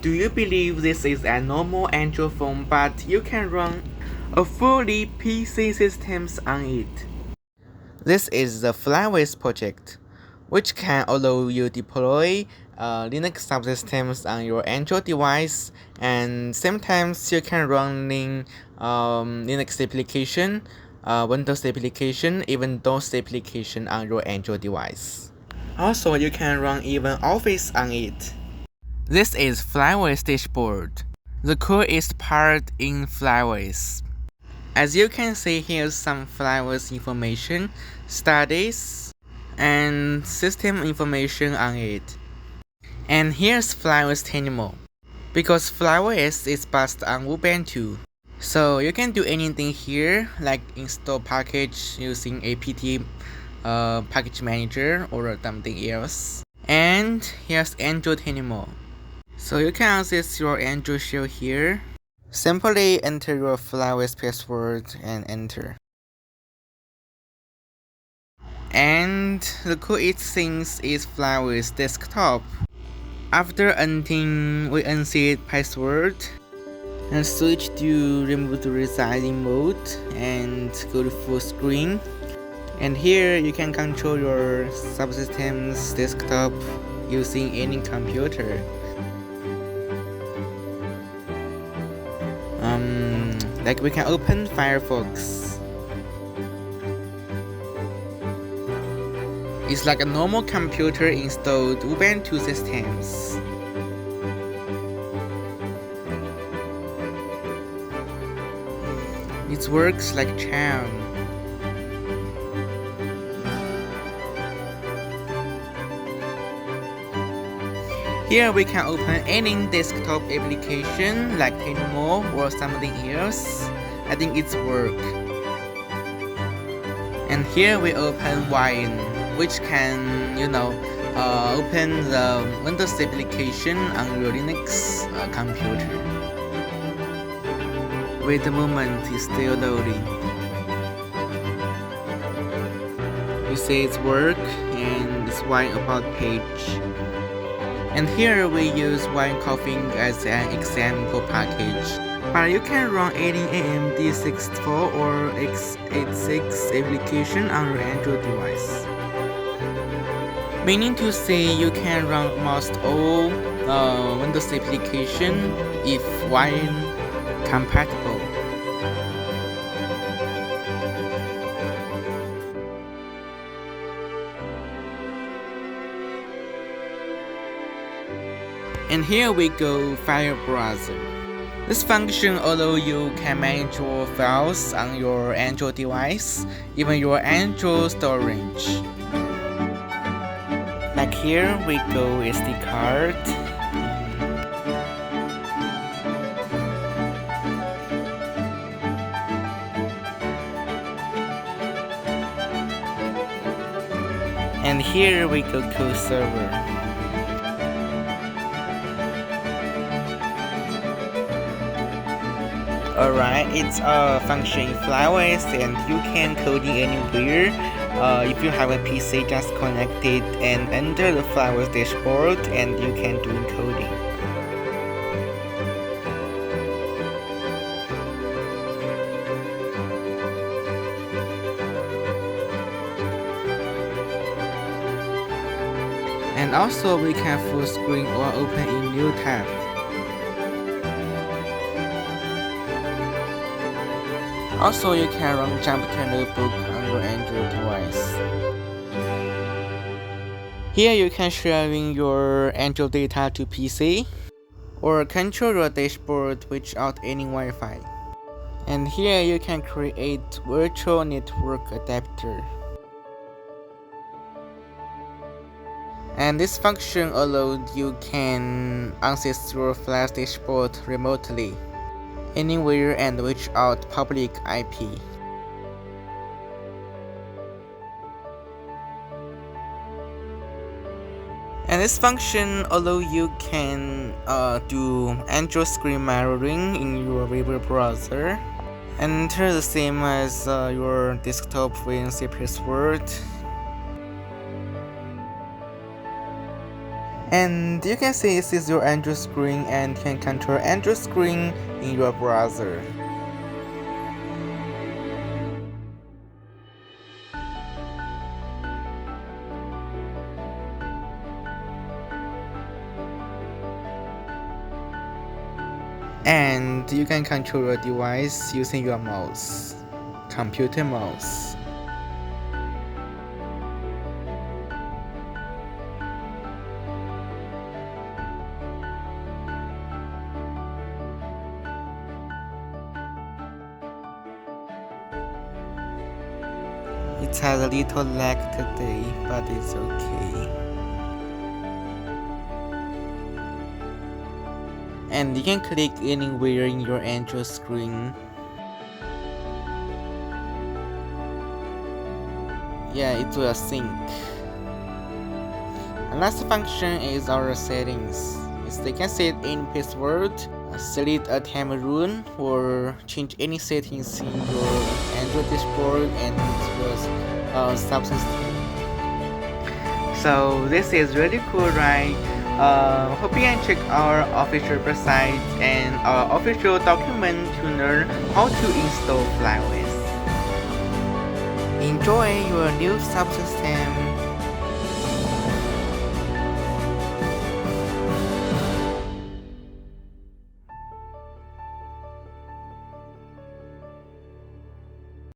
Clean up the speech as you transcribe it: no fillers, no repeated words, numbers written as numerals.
Do you believe this is a normal Android phone but you can run a fully PC systems on it? This is the FlyOS project, which can allow you deploy Linux subsystems on your Android device, and sometimes you can run Linux application, Windows application, even DOS application on your Android device. Also, you can run even Office on it. This is FlyOS dashboard. The code is part in FlyOS. As you can see, here's some FlyOS information, studies, and system information on it. And here's FlyOS Tenimo. Because FlyOS is based on Ubuntu, so you can do anything here, like install package using apt package manager or something else. And here's Android Tenimo. So you can access your Android shell here. Simply enter your FlyOS password and enter. And the code it thinks is FlyOS desktop. After entering, we unset password and switch to remote residing mode and go to full screen. And here you can control your subsystems desktop using any computer. Like we can open Firefox. It's like a normal computer installed Ubuntu systems. It works like charm. Here we can open any desktop application like Tenmo or something else. I think it's work. And here we open Wine, which can, open the Windows application on your Linux computer. Wait a moment, it's still loading. You see it's work and it's Wine About page. And here we use Wine Coughing as an example package. But you can run any AMD 64 or x86 application on your Android device. Meaning to say you can run almost all Windows application if Wine compatible. And here we go File Browser. This function allows you can manage your files on your Android device, even your Android storage. Like here we go SD card. And here we go code server. Alright, it's a function in FlyOS and you can code it anywhere. If you have a PC, just connect it and enter the FlyOS dashboard and you can do encoding. And also we can full screen or open in new tab. Also, you can run Jupyter notebook on your Android device. Here you can sharing your Android data to PC or control your dashboard without any Wi-Fi. And here you can create virtual network adapter. And this function allows you can access your Flash dashboard remotely, anywhere and without public IP. And this function allows you can do Android screen mirroring in your web browser. Enter the same as your desktop VNC password. And you can see this is your Android screen and can control Android screen in your browser. And you can control your device using your mouse, computer mouse. It has a little lag today, but it's okay. And you can click anywhere in your Android screen. Yeah, it will sync. And last function is our settings. You can set any password, select a time rule, or change any settings in your Android dashboard and your subsystem. So this is really cool, right? Hope you can check our official website and our official document to learn how to install FlyOS. Enjoy your new subsystem.